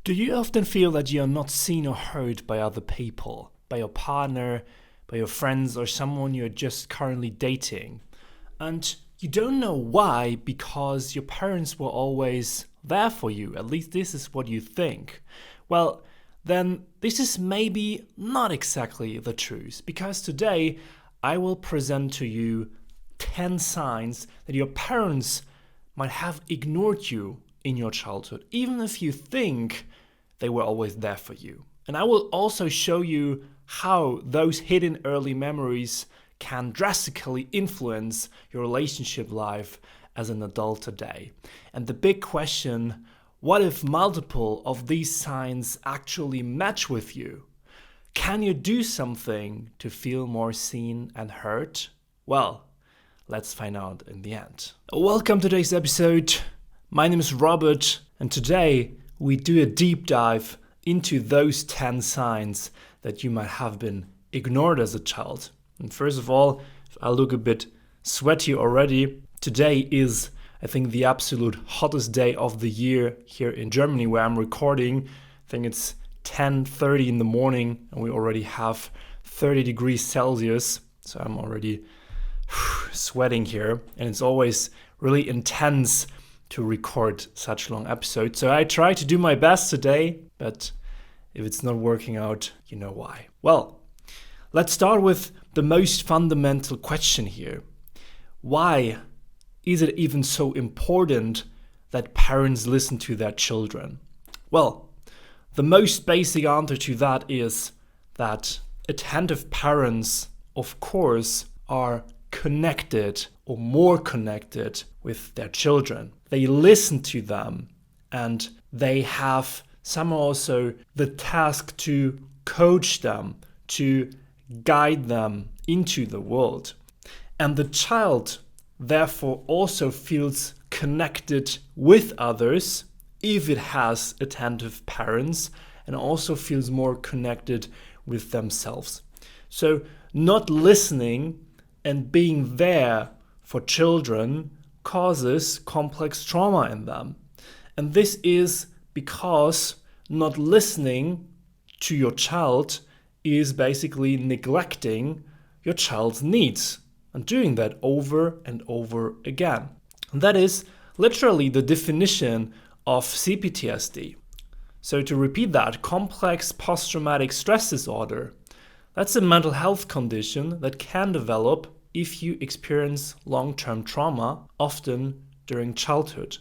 Do you often feel that you are not seen or heard by other people, by your partner, by your friends, or someone you're just currently dating? And you don't know why, because your parents were always there for you. At least this is what you think. Well, then this is maybe not exactly the truth, because today I will present to you 10 signs that your parents might have ignored you in your childhood, even if you think they were always there for you. And I will also show you how those hidden early memories can drastically influence your relationship life as an adult today. And the big question, what if multiple of these signs actually match with you? Can you do something to feel more seen and heard? Well, let's find out in the end. Welcome to today's episode. My name is Robert, and today we do a deep dive into those 10 signs that you might have been ignored as a child. And first of all, if I look a bit sweaty already, today is, I think, the absolute hottest day of the year here in Germany where I'm recording. I think it's 10:30 in the morning and we already have 30 degrees Celsius. So I'm already sweating here, and it's always really intense to record such long episodes. So I try to do my best today, but if it's not working out, you know why. Well, let's start with the most fundamental question here. Why is it even so important that parents listen to their children? Well, the most basic answer to that is that attentive parents, of course, are connected or more connected with their children. They listen to them and they have somehow also the task to coach them, to guide them into the world. And the child therefore also feels connected with others if it has attentive parents, and also feels more connected with themselves. So not listening and being there for children causes complex trauma in them. And this is because not listening to your child is basically neglecting your child's needs and doing that over and over again. And that is literally the definition of CPTSD. So to repeat that, complex post-traumatic stress disorder, that's a mental health condition that can develop if you experience long-term trauma, often during childhood.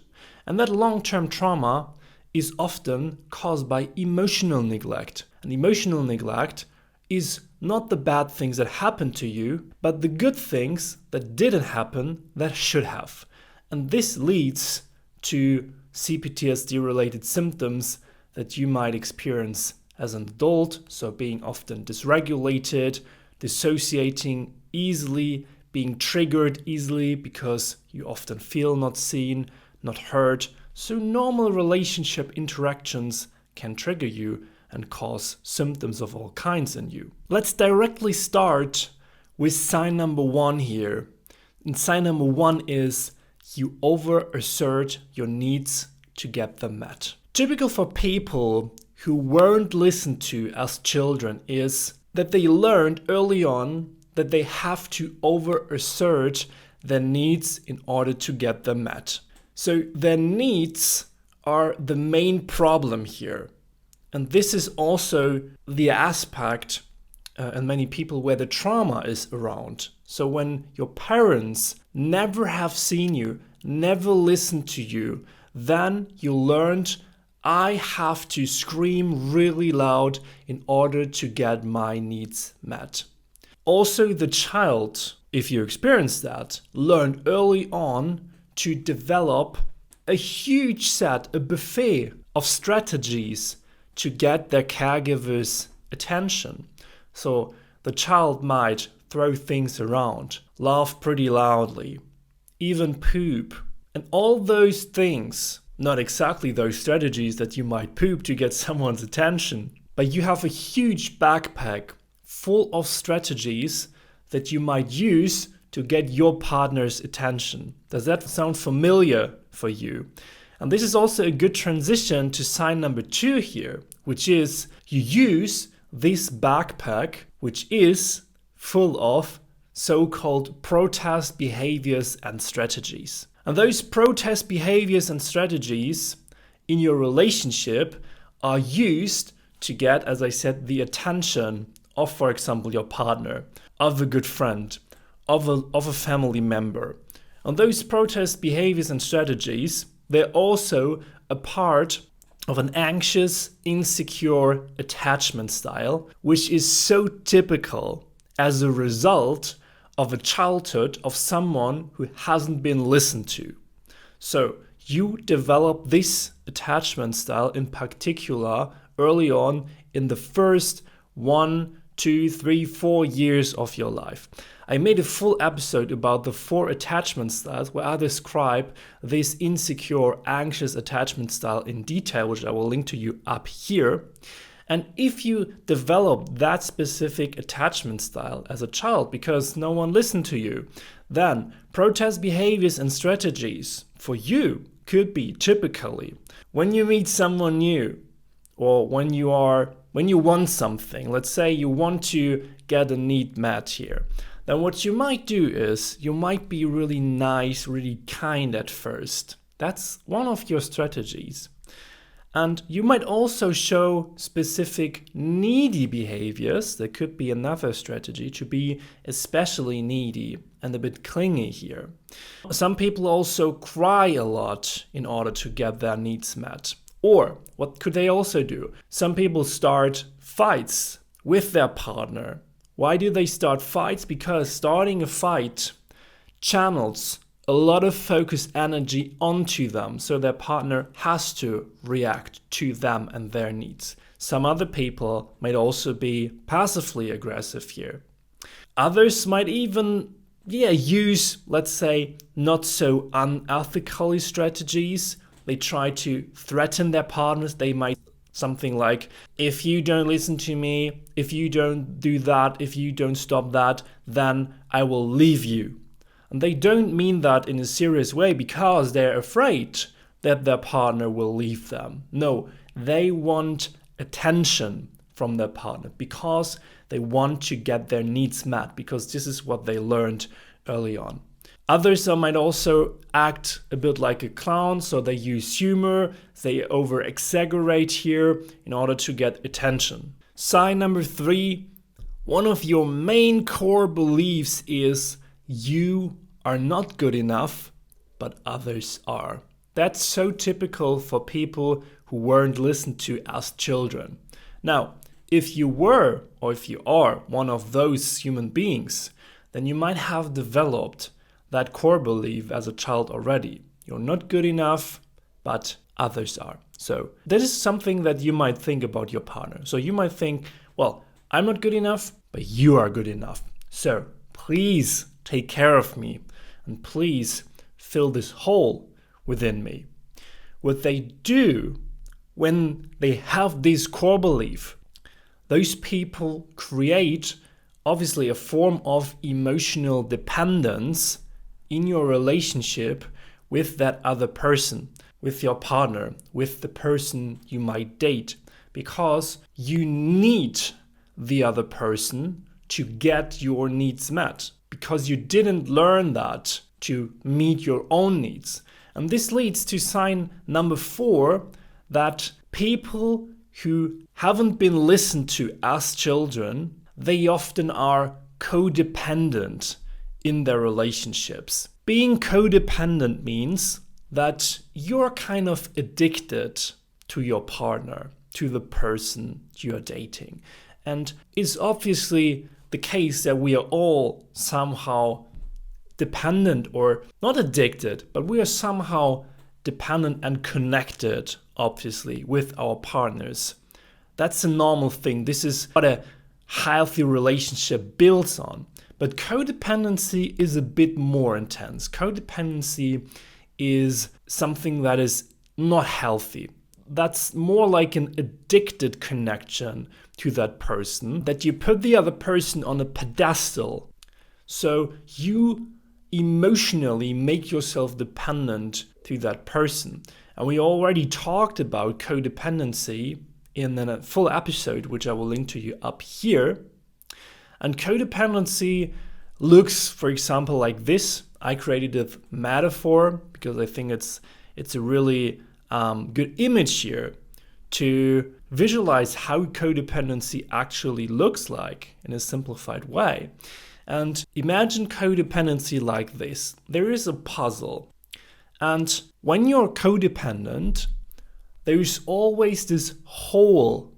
And that long-term trauma is often caused by emotional neglect. And emotional neglect is not the bad things that happened to you, but the good things that didn't happen that should have. And this leads to CPTSD-related symptoms that you might experience as an adult, so being often dysregulated, dissociating easily, being triggered easily because you often feel not seen, not heard. So normal relationship interactions can trigger you and cause symptoms of all kinds in you. Let's directly start with sign number 1 here. And sign number 1 is you over-assert your needs to get them met. Typical for people who weren't listened to as children is that they learned early on that they have to over-assert their needs in order to get them met. So their needs are the main problem here. And this is also the aspect in many people where the trauma is around. So when your parents never have seen you, never listened to you, then you learned, I have to scream really loud in order to get my needs met. Also, the child, if you experience that, learned early on to develop a huge set, a buffet of strategies to get their caregiver's attention. So the child might throw things around, laugh pretty loudly, even poop. And all those things, not exactly those strategies that you might poop to get someone's attention, but you have a huge backpack full of strategies that you might use to get your partner's attention. Does that sound familiar for you? And this is also a good transition to sign number 2 here, which is you use this backpack, which is full of so-called protest behaviors and strategies. And those protest behaviors and strategies in your relationship are used to get, as I said, the attention of, for example, your partner, of a good friend, of a family member. And those protest behaviors and strategies, they're also a part of an anxious, insecure attachment style, which is so typical as a result of a childhood of someone who hasn't been listened to. So you develop this attachment style in particular early on in the first 1, 2, 3, 4 years of your life. I made a full episode about the 4 attachment styles where I describe this insecure, anxious attachment style in detail, which I will link to you up here. And if you develop that specific attachment style as a child because no one listened to you, then protest behaviors and strategies for you could be typically when you meet someone new, or when you want something. Let's say you want to get a need met here. Then what you might do is you might be really nice, really kind at first. That's one of your strategies. And you might also show specific needy behaviors. There could be another strategy to be especially needy and a bit clingy here. Some people also cry a lot in order to get their needs met. Or what could they also do? Some people start fights with their partner. Why do they start fights? Because starting a fight channels a lot of focused energy onto them, so their partner has to react to them and their needs. Some other people might also be passively aggressive here. Others might even use, let's say, not so unethically strategies. They try to threaten their partners. They might something like, if you don't listen to me, if you don't do that, if you don't stop that, then I will leave you. And they don't mean that in a serious way because they're afraid that their partner will leave them. No, they want attention from their partner because they want to get their needs met, because this is what they learned early on. Others might also act a bit like a clown, so they use humor, they over-exaggerate here in order to get attention. Sign number 3, one of your main core beliefs is you are not good enough, but others are. That's so typical for people who weren't listened to as children. Now, if you were, or if you are one of those human beings, then you might have developed that core belief as a child already. You're not good enough, but others are. So that is something that you might think about your partner. So you might think, well, I'm not good enough, but you are good enough. So please take care of me and please fill this hole within me. What they do when they have this core belief, those people create obviously a form of emotional dependence in your relationship with that other person, with your partner, with the person you might date, because you need the other person to get your needs met, because you didn't learn that to meet your own needs. And this leads to sign number 4, that people who haven't been listened to as children, they often are codependent in their relationships. Being codependent means that you're kind of addicted to your partner, to the person you're dating. And it's obviously the case that we are all somehow dependent, or not addicted, but we are somehow dependent and connected, obviously, with our partners. That's a normal thing. This is what a healthy relationship builds on. But codependency is a bit more intense. Codependency is something that is not healthy. That's more like an addicted connection to that person, that you put the other person on a pedestal. So you emotionally make yourself dependent to that person. And we already talked about codependency in a full episode, which I will link to you up here. And codependency looks, for example, like this. I created a metaphor because I think it's a really good image here to visualize how codependency actually looks like in a simplified way. And imagine codependency like this. There is a puzzle. And when you're codependent, there is always this hole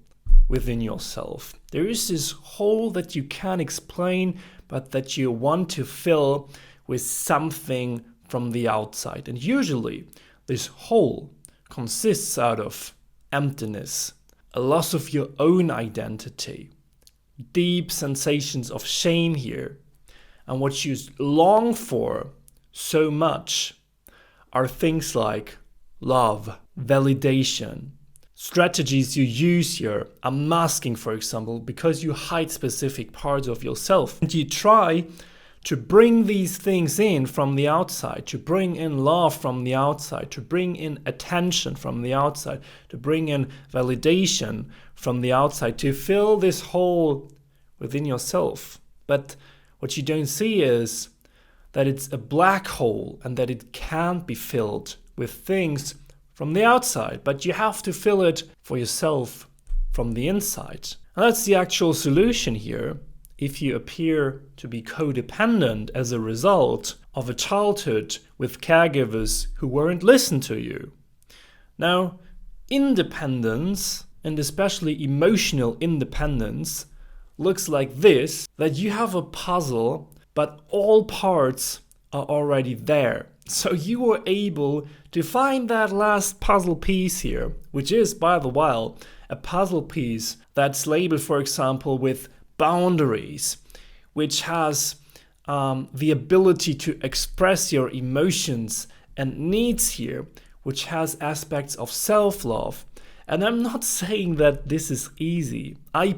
within yourself. There is this hole that you can't explain, but that you want to fill with something from the outside. And usually this hole consists out of emptiness, a loss of your own identity, deep sensations of shame here. And what you long for so much are things like love, validation, strategies you use here are masking, for example, because you hide specific parts of yourself. And you try to bring these things in from the outside, to bring in love from the outside, to bring in attention from the outside, to bring in validation from the outside, to fill this hole within yourself. But what you don't see is that it's a black hole and that it can't be filled with things from the outside, but you have to fill it for yourself from the inside. And that's the actual solution here. If you appear to be codependent as a result of a childhood with caregivers who weren't listened to you. Now, independence, and especially emotional independence, looks like this, that you have a puzzle, but all parts are already there. So you were able to find that last puzzle piece here, which is, by the way, a puzzle piece that's labeled, for example, with boundaries, which has the ability to express your emotions and needs here, which has aspects of self-love. And I'm not saying that this is easy. I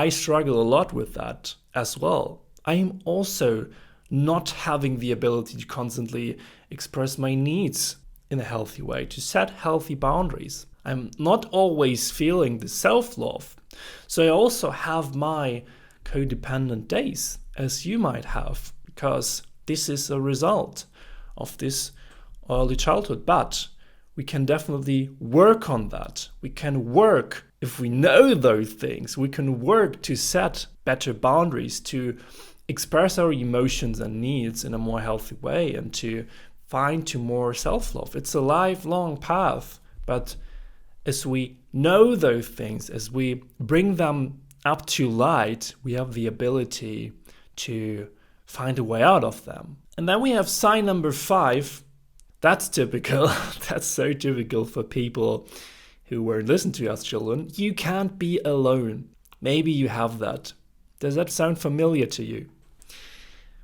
struggle a lot with that as well. I am also not having the ability to constantly express my needs in a healthy way, to set healthy boundaries. I'm not always feeling the self-love. So I also have my codependent days, as you might have, because this is a result of this early childhood. But we can definitely work on that. We can work, if we know those things, we can work to set better boundaries, to express our emotions and needs in a more healthy way, and to find to more self-love. It's a lifelong path, but as we know those things, as we bring them up to light, we have the ability to find a way out of them. And then we have sign number 5. That's typical. That's so typical for people who weren't listened to as children. You can't be alone. Maybe you have that. Does that sound familiar to you?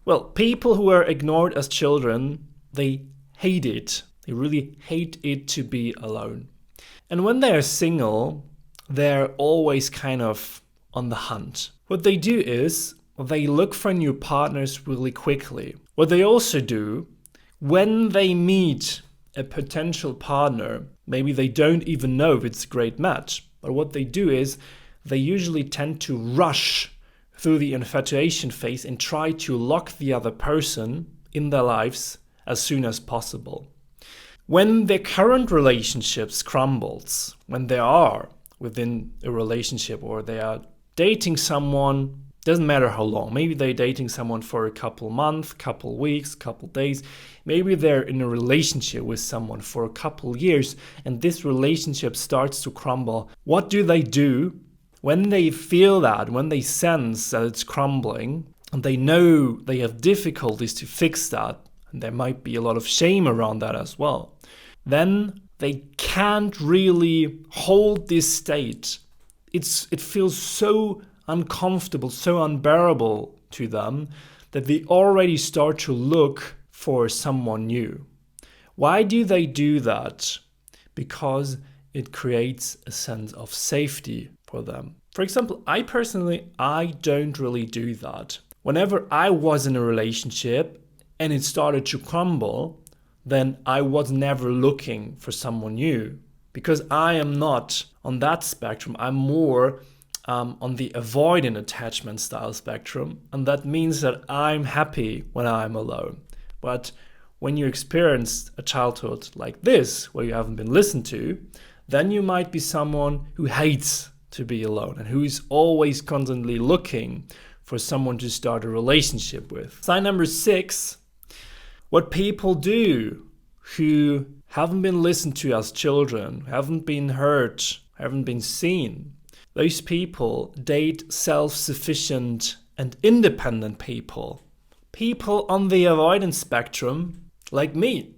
Well, people who were ignored as children, they hate it. They really hate it to be alone. And when they're single, they're always kind of on the hunt. What they do is they look for new partners really quickly. What they also do, when they meet a potential partner, maybe they don't even know if it's a great match, but what they do is they usually tend to rush through the infatuation phase and try to lock the other person in their lives as soon as possible. When their current relationships crumbles, when they are within a relationship or they are dating someone, doesn't matter how long, maybe they're dating someone for a couple months, couple weeks, couple days, maybe they're in a relationship with someone for a couple years and this relationship starts to crumble. What do? When they feel that, when they sense that it's crumbling and they know they have difficulties to fix that, and there might be a lot of shame around that as well, then they can't really hold this state. It feels so uncomfortable, so unbearable to them that they already start to look for someone new. Why do they do that? Because it creates a sense of safety for them. For example, I don't really do that. Whenever I was in a relationship and it started to crumble, then I was never looking for someone new. Because I am not on that spectrum, I'm more on the avoidant attachment style spectrum. And that means that I'm happy when I'm alone. But when you experience a childhood like this, where you haven't been listened to, then you might be someone who hates to be alone and who is always constantly looking for someone to start a relationship with. Sign number 6, what people do who haven't been listened to as children, haven't been heard, haven't been seen. Those people date self-sufficient and independent people. People on the avoidance spectrum, like me.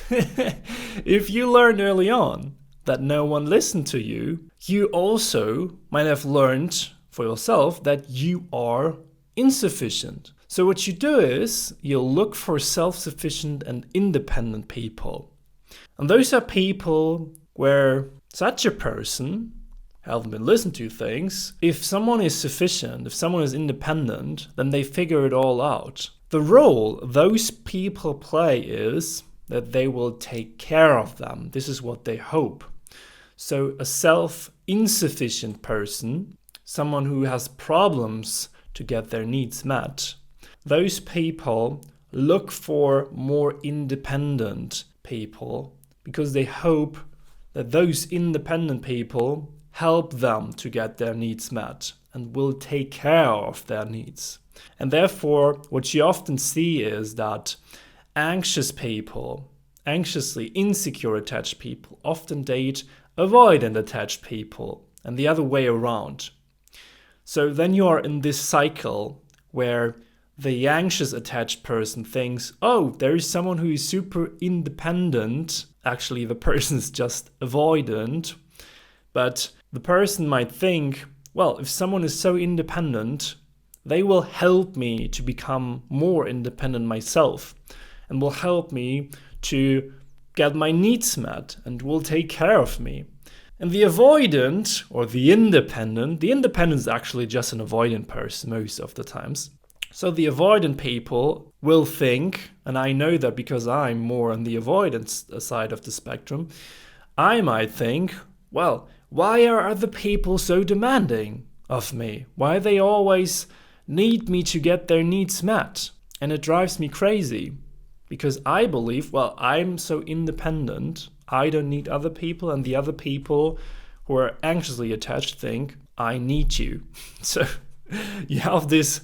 If you learn early on that no one listened to you, you also might have learned for yourself that you are insufficient. So what you do is you'll look for self-sufficient and independent people. And those are people where such a person haven't been listened to things. If someone is sufficient, if someone is independent, then they figure it all out. The role those people play is that they will take care of them. This is what they hope. So a self-insufficient person, someone who has problems to get their needs met, those people look for more independent people because they hope that those independent people help them to get their needs met and will take care of their needs. And therefore, what you often see is that anxious people, anxiously insecure attached people, often date avoidant attached people and the other way around. So then you are in this cycle where the anxious attached person thinks, oh, there is someone who is super independent. Actually, the person is just avoidant. But the person might think, well, if someone is so independent, they will help me to become more independent myself and will help me to get my needs met and will take care of me. And the avoidant or the independent is actually just an avoidant person most of the times. So the avoidant people will think, and I know that because I'm more on the avoidance side of the spectrum, I might think, well, why are other people so demanding of me? Why they always need me to get their needs met? And it drives me crazy because I believe, well, I'm so independent, I don't need other people, and the other people who are anxiously attached think, I need you. So you have this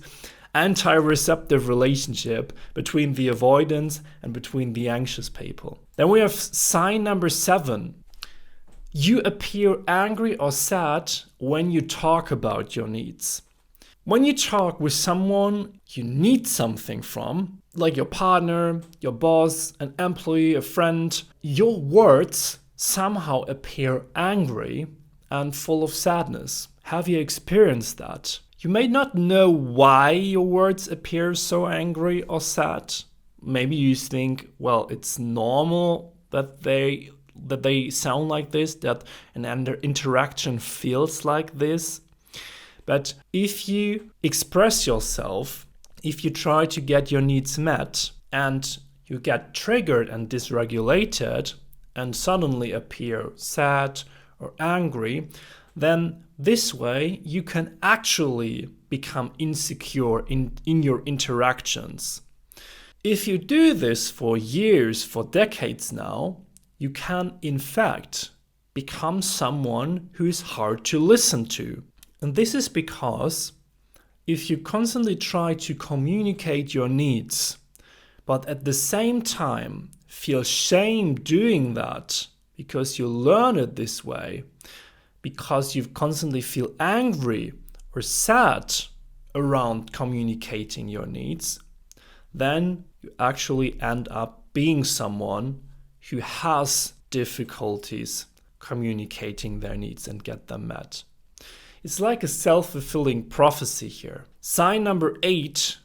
anti-receptive relationship between the avoidance and between the anxious people. Then we have sign number 7. You appear angry or sad when you talk about your needs. When you talk with someone you need something from, like your partner, your boss, an employee, a friend, your words somehow appear angry and full of sadness. Have you experienced that? You may not know why your words appear so angry or sad. Maybe you think, well, it's normal that they sound like this, that an interaction feels like this. But if you express yourself, if you try to get your needs met and you get triggered and dysregulated and suddenly appear sad or angry, then this way you can actually become insecure in your interactions. If you do this for years, for decades now, you can in fact become someone who is hard to listen to. And this is because if you constantly try to communicate your needs, but at the same time feel shame doing that because you learn it this way, because you constantly feel angry or sad around communicating your needs, then you actually end up being someone who has difficulties communicating their needs and get them met. It's like a self-fulfilling prophecy here. Sign number 8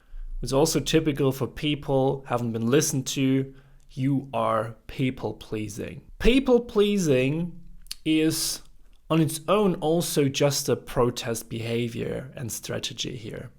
is also typical for people who haven't been listened to. You are people-pleasing. People-pleasing is on its own also just a protest behavior and strategy here.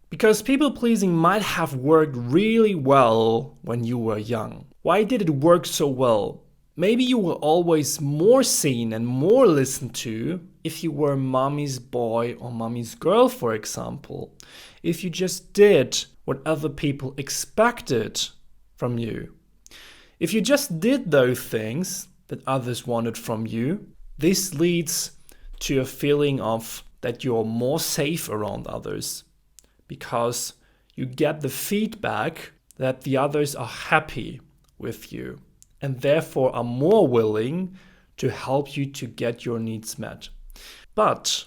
Because people-pleasing might have worked really well when you were young. Why did it work so well? Maybe you were always more seen and more listened to if you were mommy's boy or mommy's girl, for example. If you just did what other people expected from you. If you just did those things that others wanted from you, this leads to a feeling of that you're more safe around others because you get the feedback that the others are happy with you and therefore are more willing to help you to get your needs met. But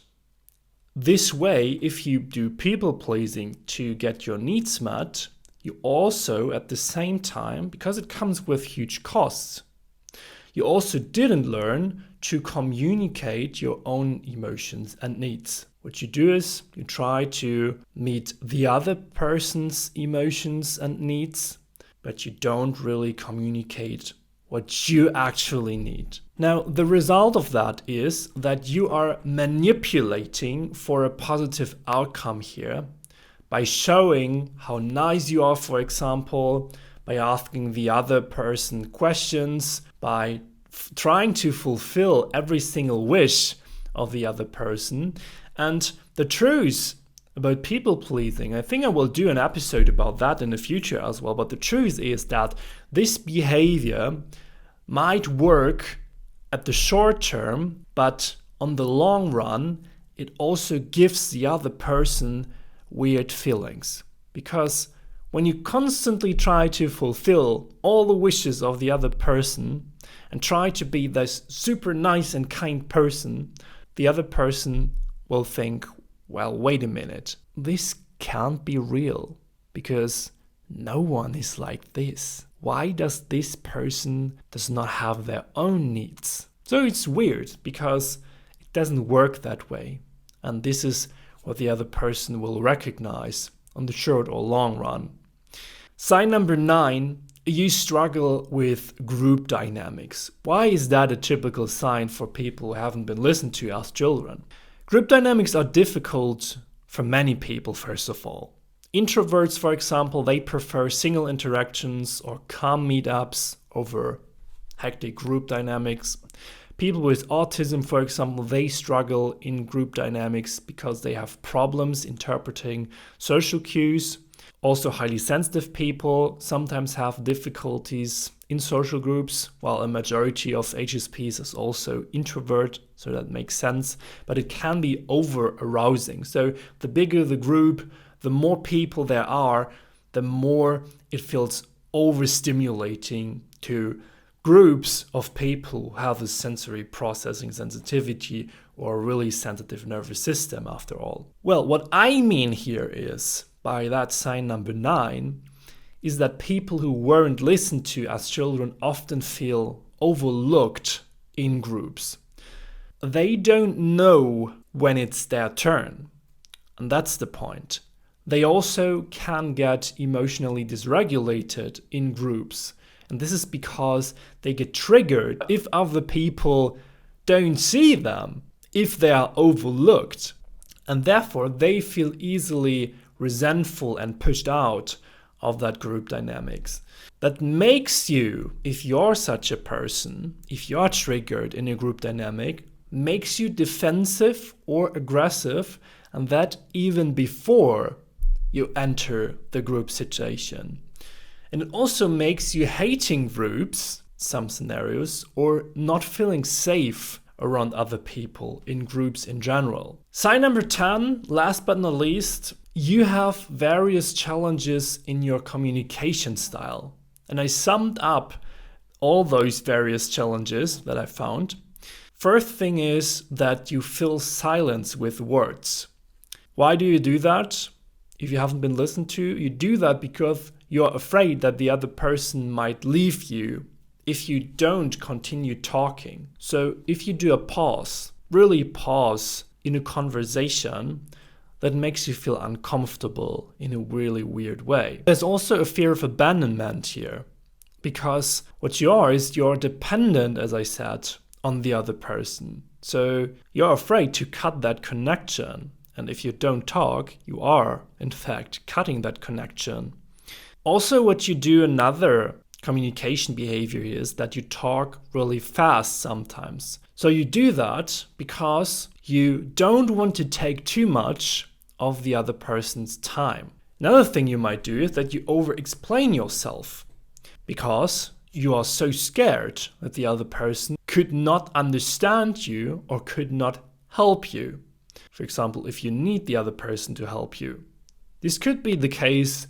this way, if you do people pleasing to get your needs met, you also at the same time, because it comes with huge costs, you also didn't learn to communicate your own emotions and needs. What you do is you try to meet the other person's emotions and needs, but you don't really communicate what you actually need. Now, the result of that is that you are manipulating for a positive outcome here by showing how nice you are, for example, by asking the other person questions, by trying to fulfill every single wish of the other person. And the truth about people pleasing, I think I will do an episode about that in the future as well, but the truth is that this behavior might work at the short term, but on the long run, it also gives the other person weird feelings. Because when you constantly try to fulfill all the wishes of the other person and try to be this super nice and kind person, the other person will think, well, wait a minute, this can't be real because no one is like this. Why does this person does not have their own needs? So it's weird because it doesn't work that way. And this is what the other person will recognize on the short or long run. Sign number 9, you struggle with group dynamics. Why is that a typical sign for people who haven't been listened to as children? Group dynamics are difficult for many people, first of all. Introverts, for example, they prefer single interactions or calm meetups over hectic group dynamics. People with autism, for example, they struggle in group dynamics because they have problems interpreting social cues. Also, highly sensitive people sometimes have difficulties in social groups, while a majority of HSPs is also introvert, so that makes sense. But it can be over-arousing. So the bigger the group, the more people there are, the more it feels overstimulating to groups of people who have a sensory processing sensitivity or a really sensitive nervous system after all. Well, what I mean here is, by that sign number 9, is that people who weren't listened to as children often feel overlooked in groups. They don't know when it's their turn. And that's the point. They also can get emotionally dysregulated in groups. And this is because they get triggered if other people don't see them, if they are overlooked. And therefore, they feel easily resentful and pushed out of that group dynamics. That makes you, if you're such a person, if you're triggered in a group dynamic, makes you defensive or aggressive, and that even before you enter the group situation. And it also makes you hating groups, some scenarios, or not feeling safe around other people in groups in general. Sign number 10, last but not least, you have various challenges in your communication style. And I summed up all those various challenges that I found. First thing is that you fill silence with words. Why do you do that? If you haven't been listened to, you do that because you're afraid that the other person might leave you if you don't continue talking. So if you do a pause, really pause in a conversation, that makes you feel uncomfortable in a really weird way. There's also a fear of abandonment here, because what you are is you're dependent, as I said, on the other person. So you're afraid to cut that connection. And if you don't talk, you are, in fact, cutting that connection. Also, what you do, another communication behavior is that you talk really fast sometimes. So you do that because you don't want to take too much of the other person's time. Another thing you might do is that you over-explain yourself because you are so scared that the other person could not understand you or could not help you. For example, if you need the other person to help you. This could be the case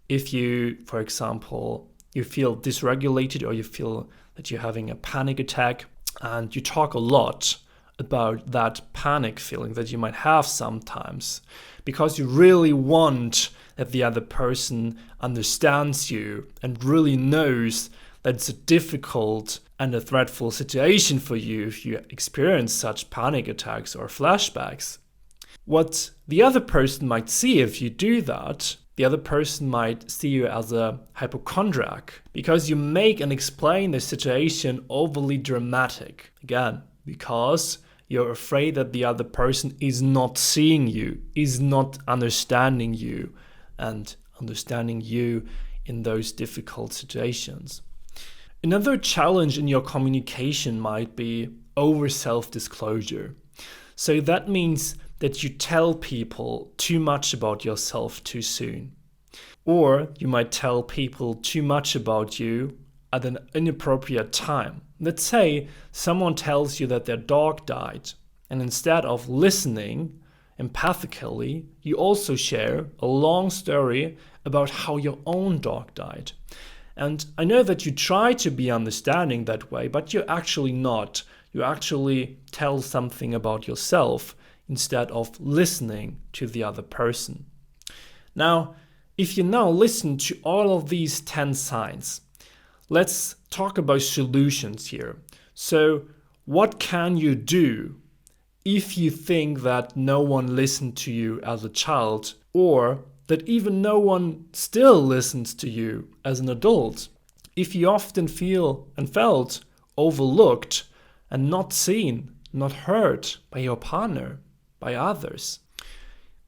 if you, for example, you feel dysregulated or you feel that you're having a panic attack and you talk a lot about that panic feeling that you might have sometimes because you really want that the other person understands you and really knows that it's a difficult and a threatful situation for you if you experience such panic attacks or flashbacks. What the other person might see if you do that, the other person might see you as a hypochondriac because you make and explain the situation overly dramatic. Again, because you're afraid that the other person is not seeing you, is not understanding you, and understanding you in those difficult situations. Another challenge in your communication might be over self-disclosure. So that means that you tell people too much about yourself too soon. Or you might tell people too much about you at an inappropriate time. Let's say someone tells you that their dog died, and instead of listening empathically, you also share a long story about how your own dog died. And I know that you try to be understanding that way, but you're actually not. You actually tell something about yourself instead of listening to the other person. Now, if you now listen to all of these 10 signs, let's talk about solutions here. So, what can you do if you think that no one listened to you as a child, or that even no one still listens to you as an adult? If you often feel and felt overlooked and not seen, not heard by your partner, by others.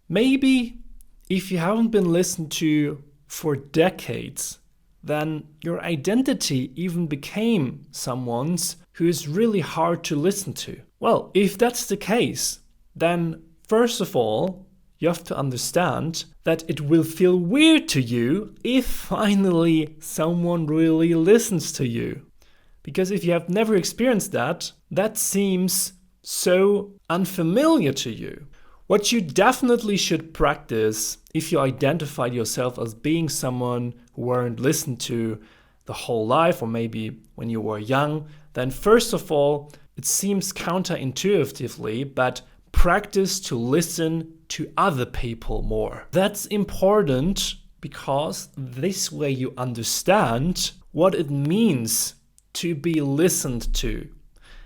Maybe if you haven't been listened to for decades, then your identity even became someone's who is really hard to listen to. Well, if that's the case, then first of all, you have to understand that it will feel weird to you if finally someone really listens to you. Because if you have never experienced that, that seems so unfamiliar to you. What you definitely should practice if you identified yourself as being someone who weren't listened to the whole life, or maybe when you were young, then first of all, it seems counterintuitively, but practice to listen to other people more. That's important because this way you understand what it means to be listened to,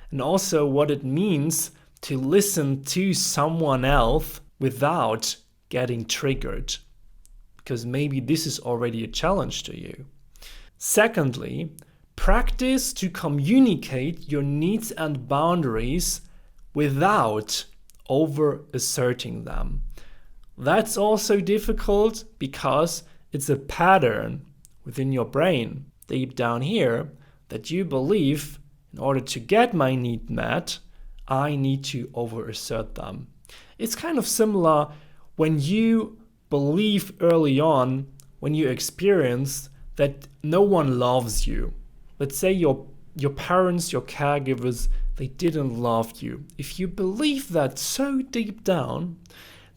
and also what it means to listen to someone else without getting triggered, because maybe this is already a challenge to you. Secondly, practice to communicate your needs and boundaries without over-asserting them. That's also difficult because it's a pattern within your brain, deep down here, that you believe in order to get my need met, I need to over-assert them. It's kind of similar when you believe early on, when you experience that no one loves you. Let's say your parents, your caregivers, they didn't love you. If you believe that so deep down,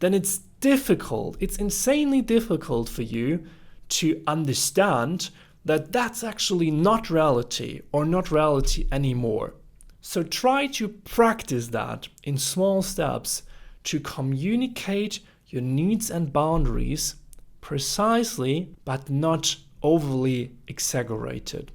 then it's difficult, it's insanely difficult for you to understand that that's actually not reality or not reality anymore. So try to practice that in small steps to communicate your needs and boundaries precisely, but not overly exaggerated.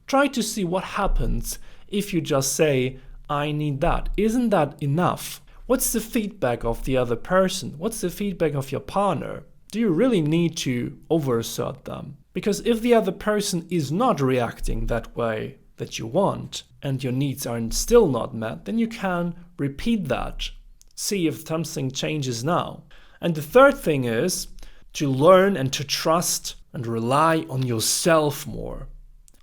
Try to see what happens if you just say, I need that. Isn't that enough? What's the feedback of the other person? What's the feedback of your partner? Do you really need to over-assert them? Because if the other person is not reacting that way that you want, and your needs are still not met, then you can repeat that. See if something changes now. And the third thing is to learn and to trust and rely on yourself more.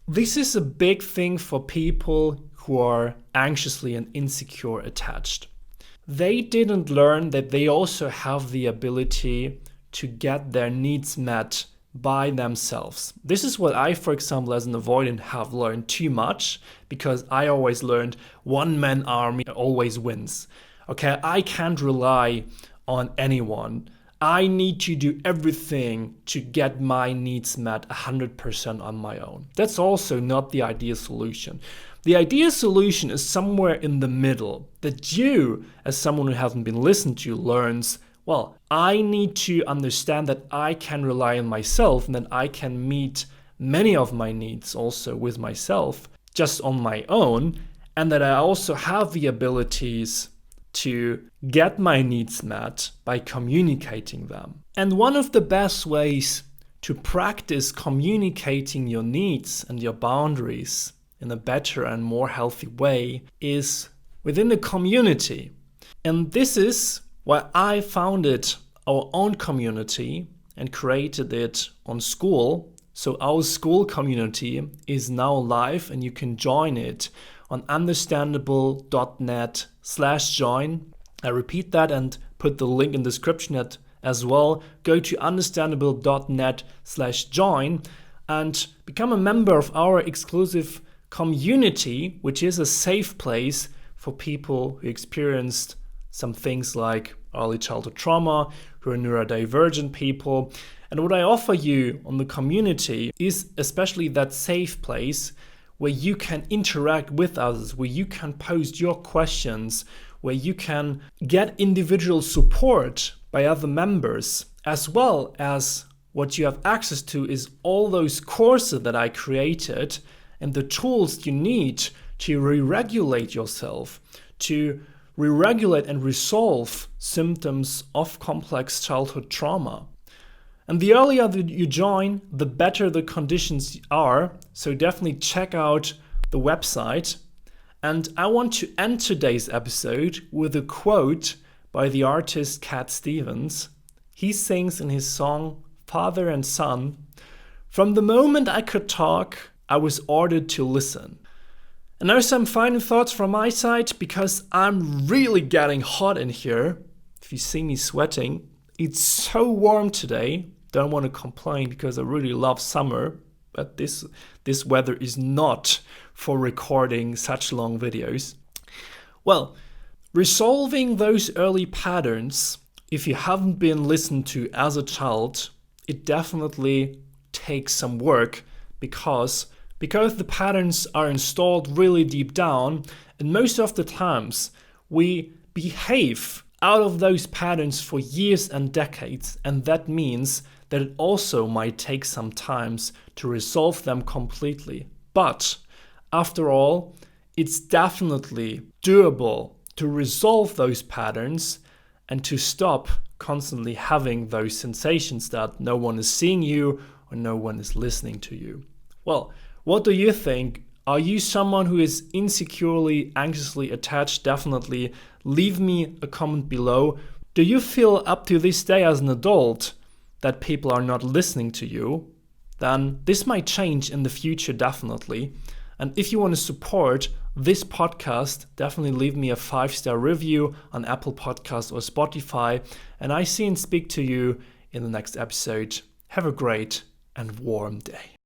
This is a big thing for people who are anxiously and insecure attached. They didn't learn that they also have the ability to get their needs met by themselves. This is what I, for example, as an avoidant have learned too much, because I always learned one-man army always wins. Okay, I can't rely on anyone. I need to do everything to get my needs met 100% on my own. That's also not the ideal solution. The ideal solution is somewhere in the middle, that you, as someone who hasn't been listened to, learns, well, I need to understand that I can rely on myself and that I can meet many of my needs also with myself just on my own, and that I also have the abilities to get my needs met by communicating them. And one of the best ways to practice communicating your needs and your boundaries in a better and more healthy way is within the community. And this is why I founded our own community and created it on school. So our school community is now live and you can join it on understandable.net/join. I repeat that and put the link in the description as well. Go to understandable.net/join and become a member of our exclusive community, which is a safe place for people who experienced some things like early childhood trauma, who are neurodivergent people. And what I offer you on the community is especially that safe place where you can interact with others, where you can post your questions, where you can get individual support by other members, as well as what you have access to is all those courses that I created and the tools you need to re-regulate yourself, to re-regulate and resolve symptoms of complex childhood trauma. And the earlier that you join, the better the conditions are. So definitely check out the website. And I want to end today's episode with a quote by the artist Cat Stevens. He sings in his song Father and Son, "From the moment I could talk, I was ordered to listen." And now some final thoughts from my side, because I'm really getting hot in here. If you see me sweating, it's so warm today. Don't want to complain because I really love summer, but this weather is not for recording such long videos. Well, resolving those early patterns, if you haven't been listened to as a child, it definitely takes some work because the patterns are installed really deep down, and most of the times we behave out of those patterns for years and decades, and that means that it also might take some time to resolve them completely. But after all, it's definitely doable to resolve those patterns and to stop constantly having those sensations that no one is seeing you or no one is listening to you. Well, what do you think? Are you someone who is insecurely, anxiously attached? Definitely leave me a comment below. Do you feel up to this day as an adult that people are not listening to you? Then this might change in the future, definitely. And if you want to support this podcast, definitely leave me a 5-star review on Apple Podcasts or Spotify. And I see and speak to you in the next episode. Have a great and warm day.